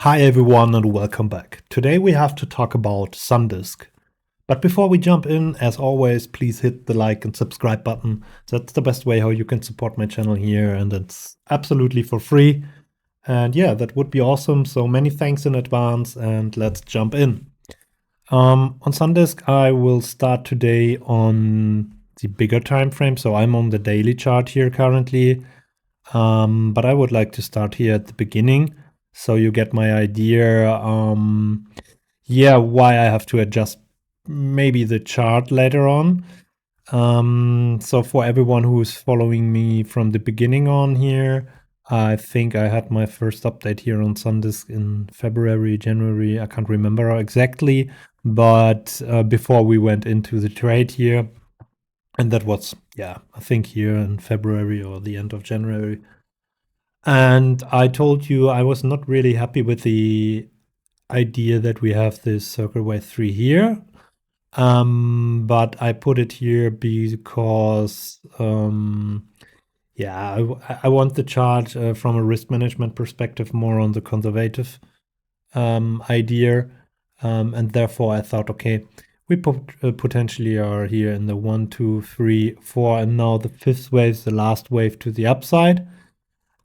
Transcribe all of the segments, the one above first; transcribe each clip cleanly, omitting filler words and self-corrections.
Hi everyone and welcome back. Today we have to talk about SanDisk. But before we jump in, as always, please hit the like and subscribe button. That's the best way how you can support my channel here, and it's absolutely for free. And yeah, that would be awesome. So many thanks in advance, and let's jump in. On SanDisk, I will start today on the bigger time frame. So I'm on the daily chart here currently. But I would like to start here at the beginning, so you get my idea. Why I have to adjust maybe the chart later on. So for everyone who is following me from the beginning on here, I think I had my first update here on SanDisk in February, January. I can't remember exactly, but before we went into the trade here. And that was, I think here in February or the end of January. And I told you I was not really happy with the idea that we have this circle wave 3 here. But I put it here because, I want the chart from a risk management perspective more on the conservative idea. And therefore I thought, okay, we potentially are here in the 1, 2, 3, 4, and now the fifth wave is the last wave to the upside.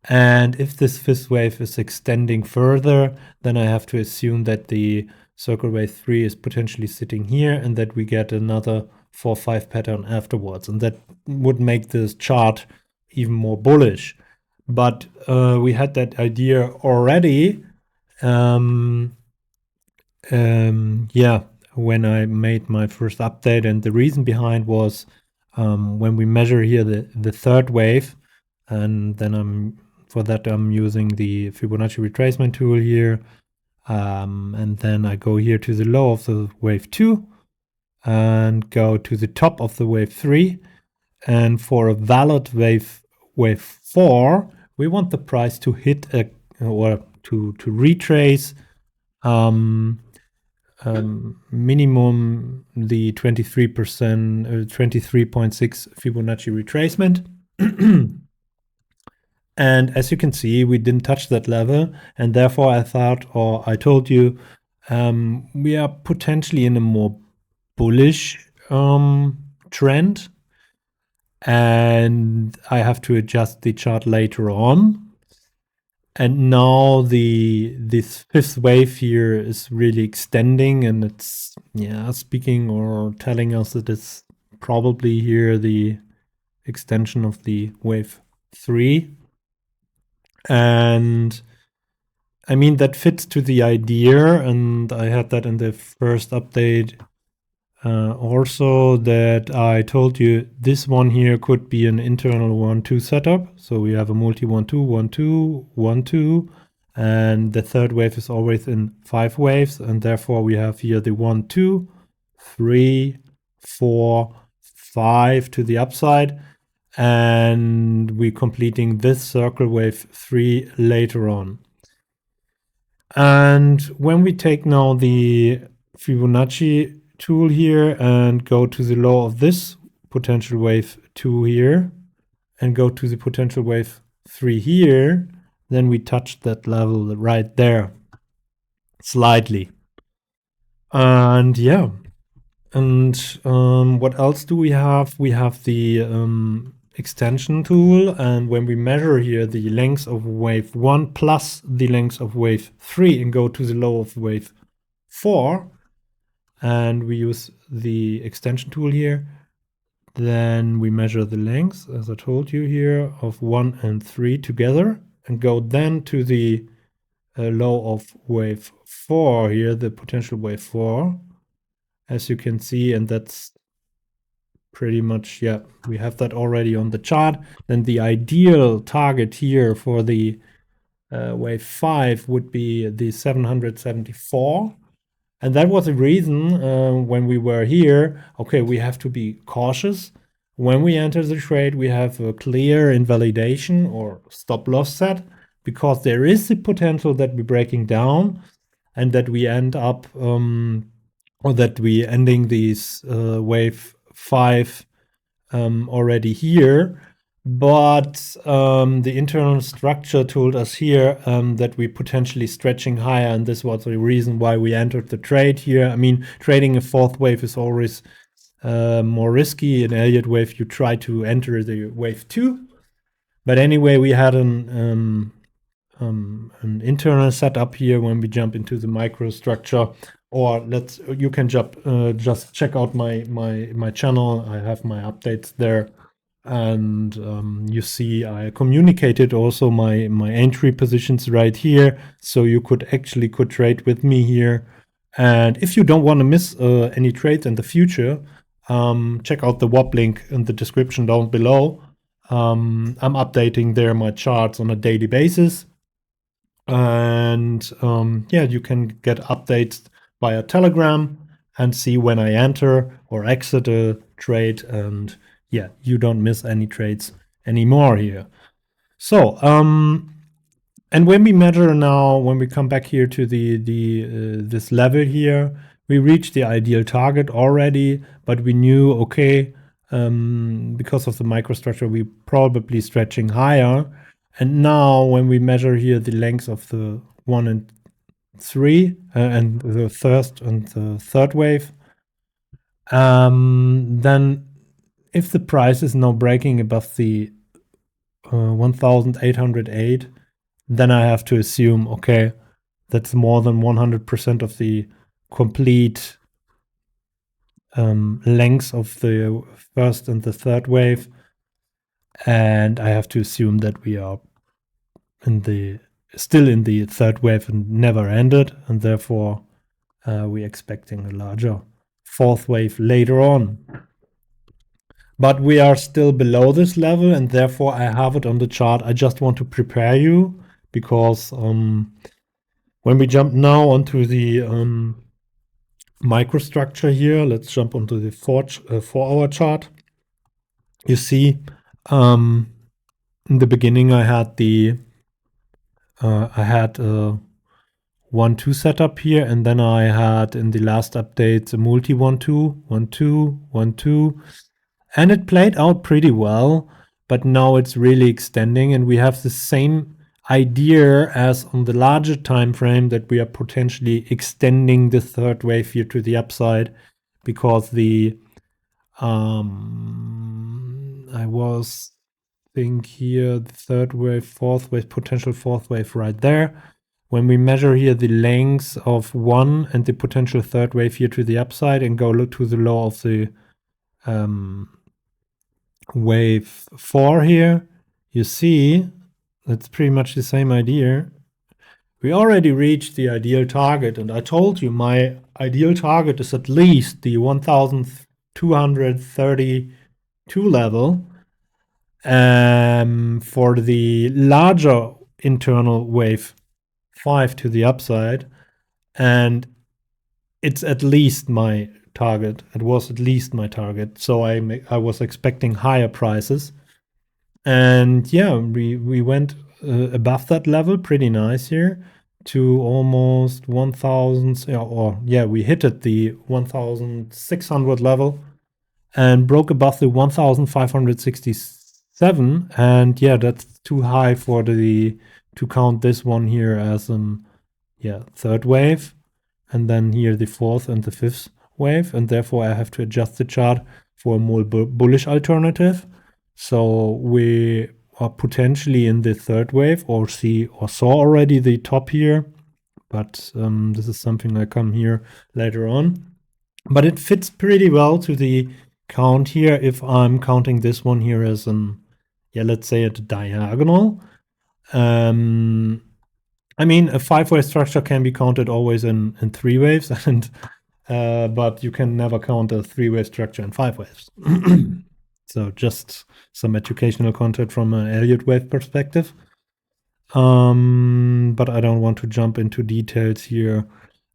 And if this fifth wave is extending further, then I have to assume that the circle wave 3 is potentially sitting here and that we get another 4-5 pattern afterwards. And that would make this chart even more bullish. But we had that idea already. When I made my first update, and the reason behind was when we measure here the third wave, and then I'm using the Fibonacci retracement tool here, and then I go here to the low of the wave 2 and go to the top of the wave 3, and for a valid wave 4, we want the price to hit to retrace minimum the 23%, 23.6 Fibonacci retracement. And as you can see, we didn't touch that level, and therefore I thought, or I told you, we are potentially in a more bullish trend, and I have to adjust the chart later on. And now this fifth wave here is really extending, and it's speaking or telling us that it's probably here the extension of the wave 3. And I mean, that fits to the idea, and I had that in the first update also, that I told you this one here could be an internal 1-2 setup. So we have a multi 1-2, 1-2, 1-2, and the third wave is always in 5 waves, and therefore we have here the 1, 2, 3, 4, 5 to the upside, and we're completing this circle wave 3 later on. And when we take now the Fibonacci tool here and go to the low of this potential wave 2 here and go to the potential wave 3 here, then we touch that level right there slightly. And what else do we have? We have the extension tool, and when we measure here the length of wave 1 plus the length of wave 3 and go to the low of wave 4, and we use the extension tool here, then we measure the length, as I told you here, of 1 and 3 together, and go then to the low of wave 4 here, the potential wave 4, as you can see, and that's pretty much, we have that already on the chart. Then the ideal target here for the wave 5 would be the 774. And that was the reason when we were here, okay, we have to be cautious. When we enter the trade, we have a clear invalidation or stop loss set, because there is the potential that we're breaking down and that we end up, or that we ending these wave 5 already here. But the internal structure told us here that we're potentially stretching higher, and this was the reason why we entered the trade here. I mean, trading a fourth wave is always more risky. In Elliott Wave, you try to enter the wave 2. But anyway, we had an internal setup here when we jump into the microstructure. Or you can just check out my channel. I have my updates there. And you see I communicated also my entry positions right here, so you could trade with me here. And if you don't want to miss any trades in the future, check out the WAP link in the description down below. I'm updating there my charts on a daily basis, and yeah, you can get updates via Telegram and see when I enter or exit a trade, and yeah, you don't miss any trades anymore here. So and when we measure now, when we come back here to this level here, we reached the ideal target already, but we knew, okay, because of the microstructure, we probably stretching higher. And now when we measure here the length of the 1 and 3 and the first and the third wave, then if the price is now breaking above the 1808, then I have to assume, okay, that's more than 100% of the complete length of the first and the third wave. And I have to assume that we are still in the third wave and never ended, and therefore we're expecting a larger fourth wave later on. But we are still below this level, and therefore I have it on the chart. I just want to prepare you, because when we jump now onto the microstructure here, let's jump onto the 4-hour chart. You see, in the beginning I had the 1-2 setup here, and then I had in the last update a multi 1-2, 1-2, 1-2, and it played out pretty well. But now it's really extending, and we have the same idea as on the larger time frame, that we are potentially extending the third wave here to the upside, because the think here the third wave, fourth wave, potential fourth wave right there. When we measure here the length of 1 and the potential third wave here to the upside, and go to the low of the wave 4 here, you see that's pretty much the same idea. We already reached the ideal target, and I told you my ideal target is at least the 1232 level for the larger internal wave 5 to the upside, and it's at least my target. It was at least my target, so I was expecting higher prices, and yeah, we went above that level pretty nice here to almost 1000, or yeah, we hit at the 1600 level and broke above the 1567, and yeah, that's too high for to count this one here as third wave, and then here the fourth and the fifth wave, and therefore I have to adjust the chart for a more bullish alternative. So we are potentially in the third wave, or saw already the top here, but this is something I come here later on. But it fits pretty well to the count here if I'm counting this one here as let's say at a diagonal. I mean, a 5-wave structure can be counted always in 3 waves, and but you can never count a 3-wave structure in 5 waves. So just some educational content from an Elliott Wave perspective. But I don't want to jump into details here.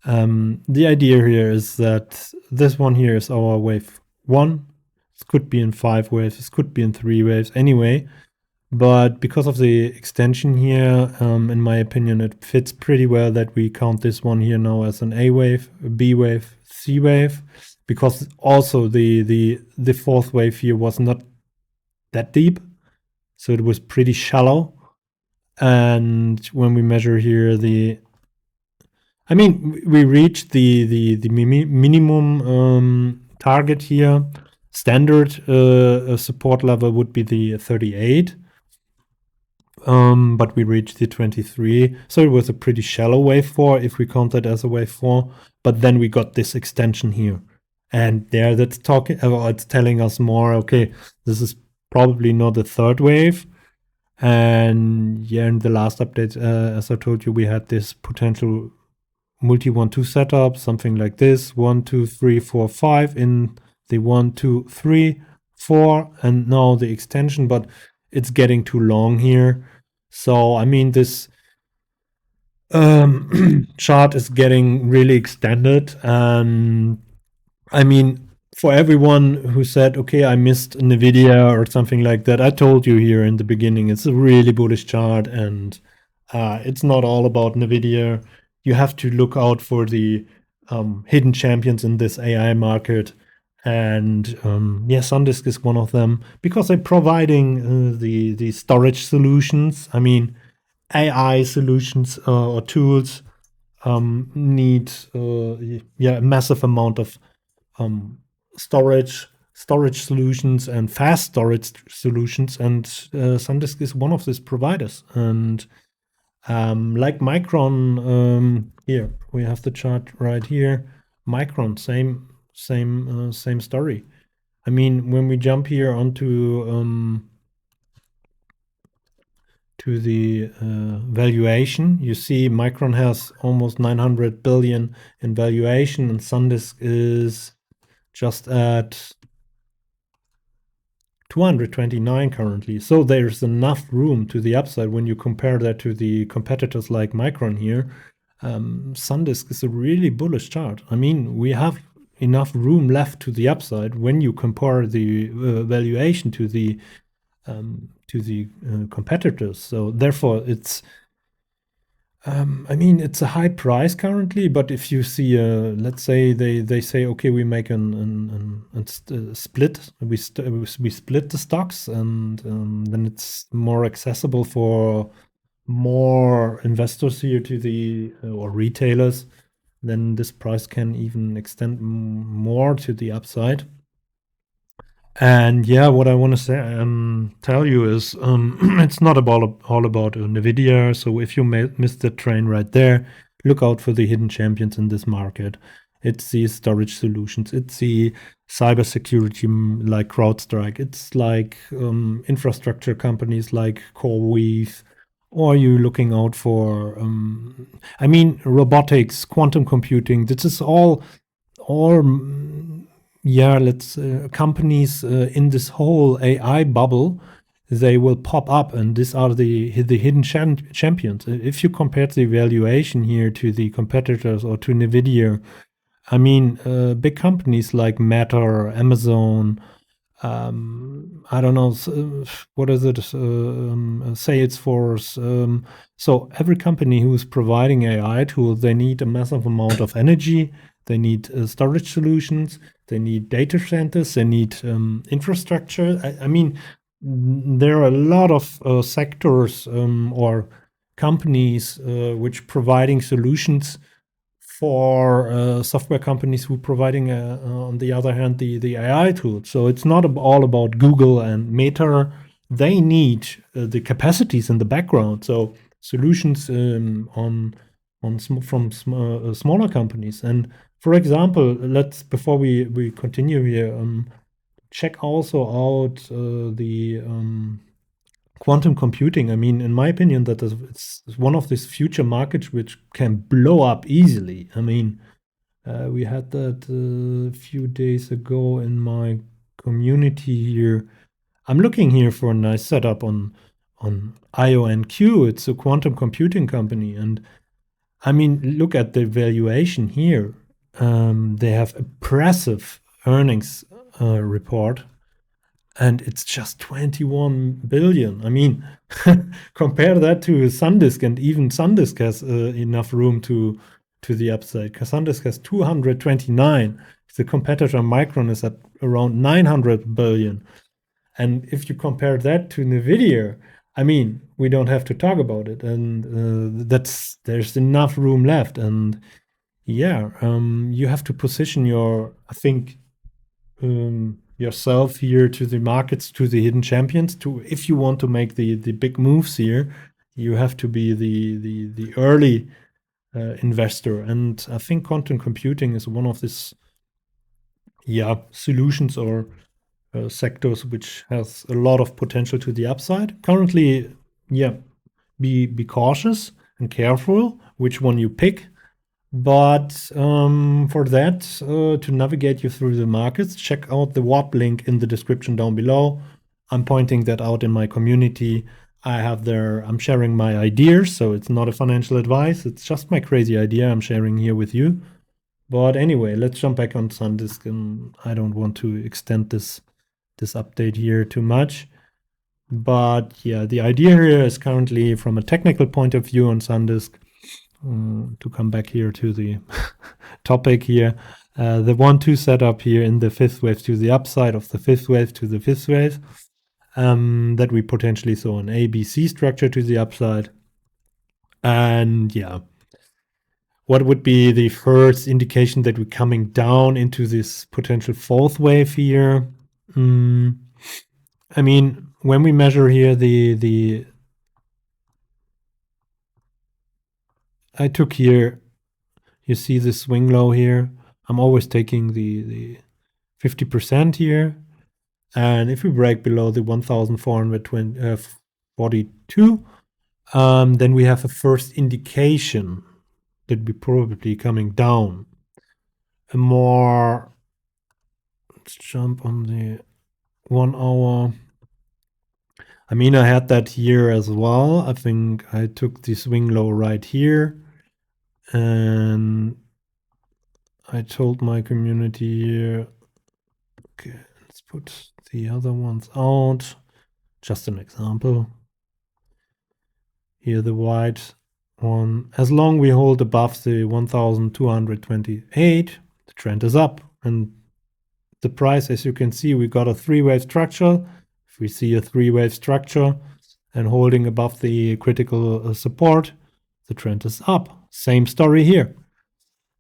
The idea here is that this one here is our wave 1. It could be in 5 waves, it could be in 3 waves anyway. But because of the extension here, in my opinion, it fits pretty well that we count this one here now as an A wave, a B wave, C wave, because also the fourth wave here was not that deep. So it was pretty shallow. And when we measure here we reached the minimum target here. Standard support level would be the 38. But we reached the 23. So it was a pretty shallow wave 4 if we count that as a wave 4. But then we got this extension here. And there that's it's telling us more, okay, this is probably not a third wave. And yeah, in the last update, as I told you, we had this potential multi 1-2 setup, something like this, 1, 2, 3, 4, 5 in the 1, 2, 3, 4, and now the extension, but it's getting too long here. So, I mean, this chart is getting really extended. And I mean, for everyone who said, okay, I missed NVIDIA or something like that, I told you here in the beginning, it's a really bullish chart, and it's not all about NVIDIA. You have to look out for the hidden champions in this AI market. And yeah, SanDisk is one of them because they're providing the storage solutions. I mean, AI solutions or tools need a massive amount of storage solutions and fast storage solutions, and SanDisk is one of these providers. And like Micron, here we have the chart right here. Micron, same story. I mean, when we jump here onto to the valuation, you see Micron has almost 900 billion in valuation, and SanDisk is just at 229 currently. So there's enough room to the upside when you compare that to the competitors like Micron here. SanDisk is a really bullish chart. I mean, we have enough room left to the upside when you compare the valuation to the competitors. So therefore, it's it's a high price currently, but if you see, let's say they say, okay, we make a split, we split the stocks, and then it's more accessible for more investors here to the or retailers. Then this price can even extend more to the upside. And yeah, what I want to say, tell you is, it's not all about NVIDIA. So if you missed the train right there, look out for the hidden champions in this market. It's the storage solutions. It's the cybersecurity like CrowdStrike. It's like infrastructure companies like CoreWeave. Or are you looking out for, robotics, quantum computing? This is all companies in this whole AI bubble, they will pop up, and these are the hidden champions. If you compare the valuation here to the competitors or to NVIDIA, I mean, big companies like Meta or Amazon, I don't know, what is it, Salesforce. So every company who is providing AI tools, they need a massive amount of energy. They need storage solutions. They need data centers. They need infrastructure. I mean, there are a lot of sectors or companies which providing solutions for software companies who providing, on the other hand, the AI tool. So it's not all about Google and Meta. They need the capacities in the background. So solutions from smaller companies. And for example, before we continue here, check also out the quantum computing. I mean, in my opinion, it's one of these future markets which can blow up easily. I mean, we had that a few days ago in my community here. I'm looking here for a nice setup on IONQ. It's a quantum computing company, and I mean, look at the valuation here. They have impressive earnings report, and it's just 21 billion. I mean, compare that to SanDisk, and even SanDisk has enough room to the upside. Because SanDisk has 229. The competitor Micron is at around 900 billion. And if you compare that to NVIDIA, I mean, we don't have to talk about it. And there's enough room left. And yeah, you have to position I think, yourself here to the markets, to the hidden champions. If you want to make the big moves here, you have to be the early investor. And I think quantum computing is one of these solutions or sectors which has a lot of potential to the upside. Currently, be cautious and careful which one you pick. But for that, to navigate you through the markets, check out the WAP link in the description down below. I'm pointing that out in my community. I'm sharing my ideas, so it's not a financial advice. It's just my crazy idea I'm sharing here with you. But anyway, let's jump back on SanDisk, and I don't want to extend this update here too much. But yeah, the idea here is currently from a technical point of view on SanDisk, to come back here to the topic here, the 1-2 setup here in the fifth wave to the upside of the fifth wave to the fifth wave, that we potentially saw an ABC structure to the upside. And yeah, what would be the first indication that we're coming down into this potential fourth wave here? I mean, when we measure here I took here, you see the swing low here. I'm always taking the 50% here. And if we break below the 1,442, then we have a first indication that we're probably coming down. Let's jump on the 1 hour. I mean, I had that here as well. I think I took the swing low right here. And I told my community here, okay, let's put the other ones out. Just an example. Here the white one. As long we hold above the 1,228, the trend is up. And the price, as you can see, we got a three-wave structure. If we see a three-wave structure and holding above the critical support, the trend is up. Same story here.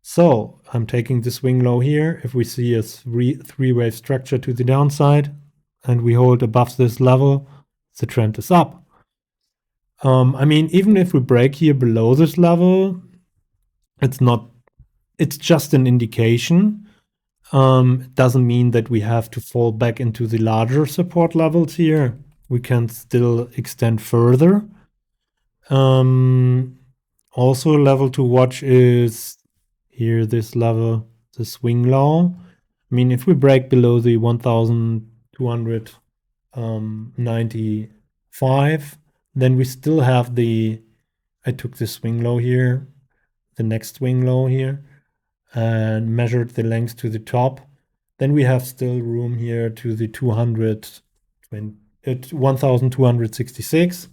So I'm taking the swing low here. If we see a three-wave structure to the downside and we hold above this level, the trend is up. I mean, even if we break here below this level, it's just an indication. It doesn't mean that we have to fall back into the larger support levels here. We can still extend further. Also, a level to watch is here, this level, the swing low. I mean, if we break below the 1,295, then we still have I took the swing low here, the next swing low here, and measured the length to the top. Then we have still room here to the 1,266.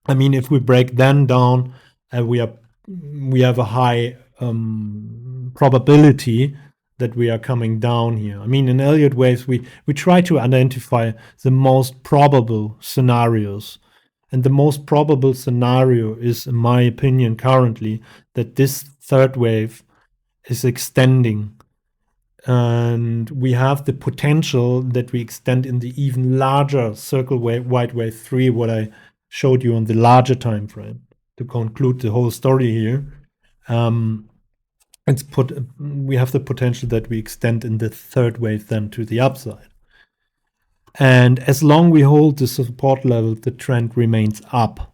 I mean, if we break then down, we have a high probability that we are coming down here. I mean, in Elliott Waves, we try to identify the most probable scenarios. And the most probable scenario is, in my opinion, currently, that this third wave is extending. And we have the potential that we extend in the even larger circle wave, white wave 3, what I showed you on the larger time frame. To conclude the whole story here, we have the potential that we extend in the third wave then to the upside. And as long we hold the support level, the trend remains up.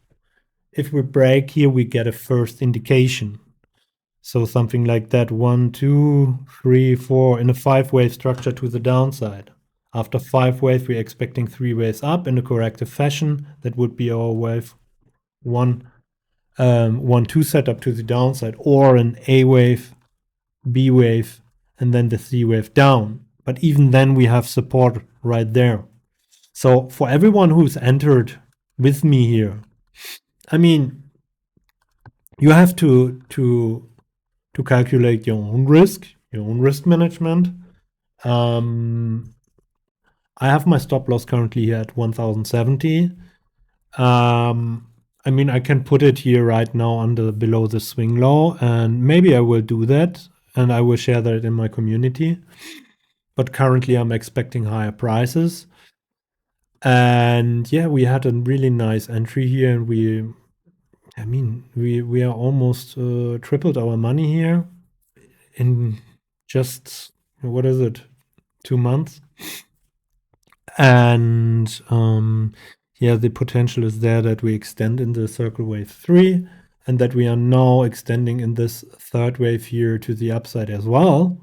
If we break here, we get a first indication. So something like that, 1, 2, 3, 4 in a 5-wave structure to the downside. After 5 waves, we're expecting 3 waves up in a corrective fashion. That would be our wave 1, 2 setup to the downside, or an A wave, B wave, and then the C wave down. But even then we have support right there. So for everyone who's entered with me here, I mean, you have to calculate your own risk management. I have my stop loss currently here at 1070. I mean, I can put it here right now below the swing low, and maybe I will do that, and I will share that in my community. But currently I'm expecting higher prices. And yeah, we had a really nice entry here, and we are almost tripled our money here in just, what is it, 2 months? And yeah, the potential is there that we extend in the circle wave 3, and that we are now extending in this third wave here to the upside as well.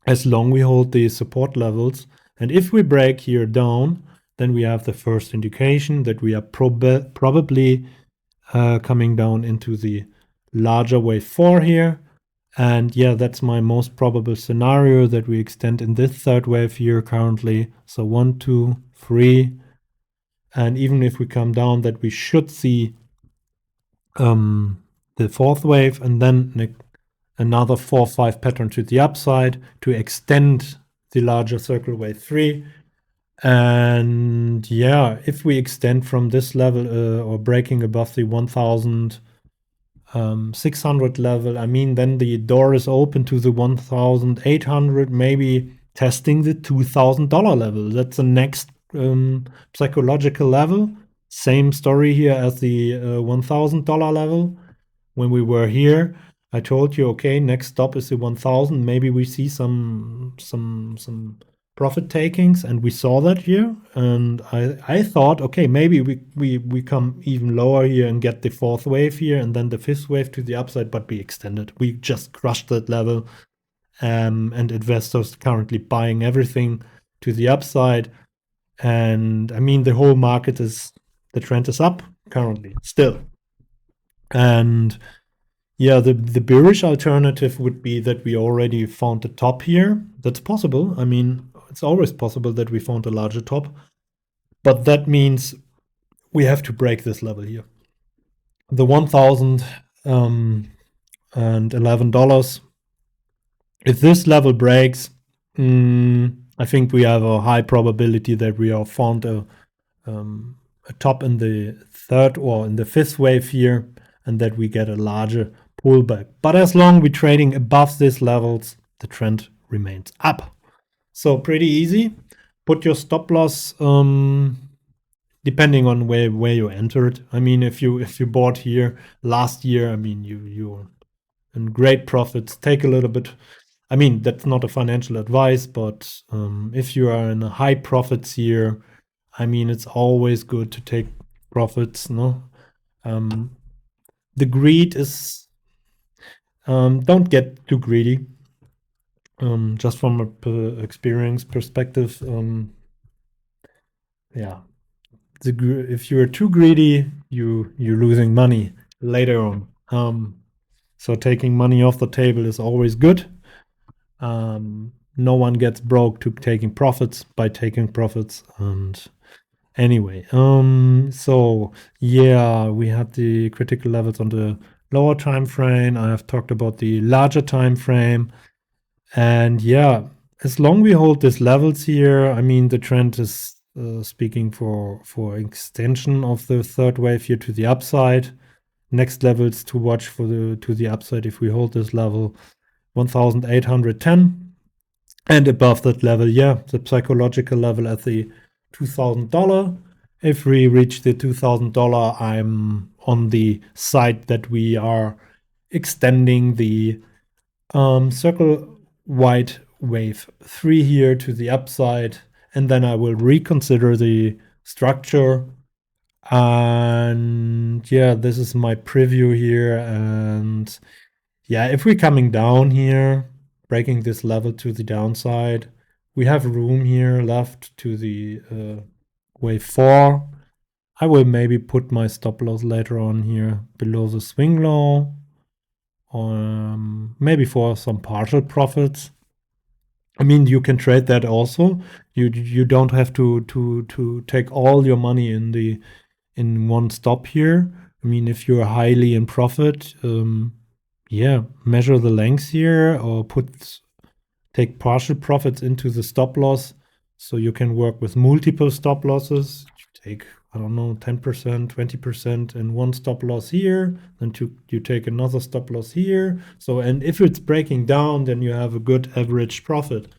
As long we hold the support levels. And if we break here down, then we have the first indication that we are probably coming down into the larger wave 4 here. And yeah, that's my most probable scenario, that we extend in this third wave here currently. So 1, 2, 3. And even if we come down, that we should see the fourth wave, and then another 4, 5 pattern to the upside to extend the larger circle wave 3. And yeah, if we extend from this level or breaking above the 1,600 level, I mean, then the door is open to the 1,800, maybe testing the $2,000 level. That's the next psychological level. Same story here as the $1,000 level. When we were here, I told you, okay, next stop is the 1,000. Maybe we see some profit takings, and we saw that here. And I thought, okay, maybe we come even lower here and get the fourth wave here, and then the fifth wave to the upside, but we extended. We just crushed that level, and investors currently buying everything to the upside. And I mean, the whole market the trend is up currently still. And yeah, the bearish alternative would be that we already found the top here. That's possible. I mean, it's always possible that we found a larger top, but that means we have to break this level here. The $1,011. If this level breaks, I think we have a high probability that we have found a top in the third or in the fifth wave here, and that we get a larger pullback. But as long we're trading above these levels, the trend remains up. So pretty easy. Put your stop loss depending on where you entered. I mean, if you bought here last year, I mean, you're in great profits. Take a little bit. I mean, that's not a financial advice, but if you are in a high profits here, I mean, it's always good to take profits. No, the greed is don't get too greedy. Just from a experience perspective, yeah, if you're too greedy, you're losing money later on. So taking money off the table is always good. No one gets broke to taking profits by taking profits. And anyway, so yeah, we had the critical levels on the lower time frame. I have talked about the larger time frame. And yeah, as long we hold these levels here, I mean, the trend is speaking for extension of the third wave here to the upside. Next levels to watch to the upside if we hold this level, 1,810. And above that level, yeah, the psychological level at the $2,000. If we reach the $2,000, I'm on the side that we are extending the circle wide wave 3 here to the upside, and then I will reconsider the structure. And yeah, this is my preview here. And yeah, if we're coming down here, breaking this level to the downside, we have room here left to the wave 4. I will maybe put my stop loss later on here below the swing low, maybe for some partial profits. I mean, you can trade that also. You don't have to take all your money in one stop here. I mean, if you're highly in profit, yeah, measure the length here or put take partial profits into the stop loss. So you can work with multiple stop losses. You take, I don't know, 10%, 20% in one stop loss here, then you take another stop loss here. So, and if it's breaking down, then you have a good average profit.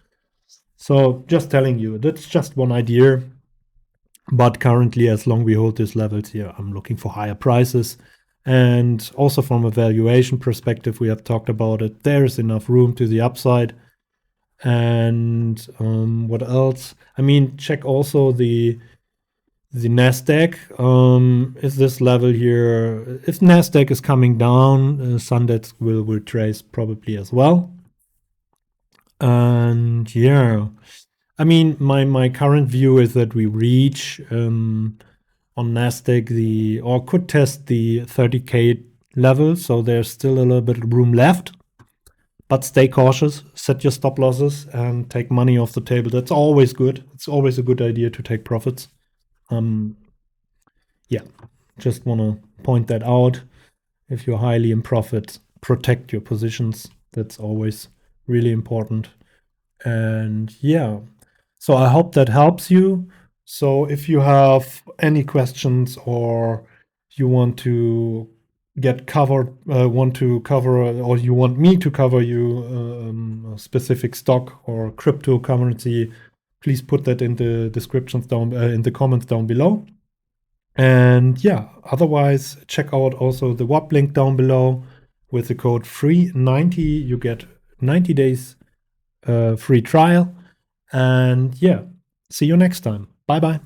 So just telling you, that's just one idea. But currently, as long as we hold these levels here, I'm looking for higher prices. And also from a valuation perspective, we have talked about it, there's enough room to the upside. And what else? I mean, check also the NASDAQ. Is this level here, if NASDAQ is coming down, SanDisk will retrace probably as well. And yeah, I mean, my current view is that we reach on NASDAQ or could test the 30K level. So there's still a little bit of room left. But stay cautious, set your stop losses, and take money off the table. That's always good. It's always a good idea to take profits. Yeah, just want to point that out. If you're highly in profit, protect your positions. That's always really important. And yeah, so I hope that helps you. So if you have any questions or you want to get covered, or you want me to cover you a specific stock or cryptocurrency, please put that in the descriptions down, in the comments down below. And yeah, otherwise check out also the WAP link down below. With the code FREE90, you get 90 days free trial. And yeah, see you next time. Bye bye.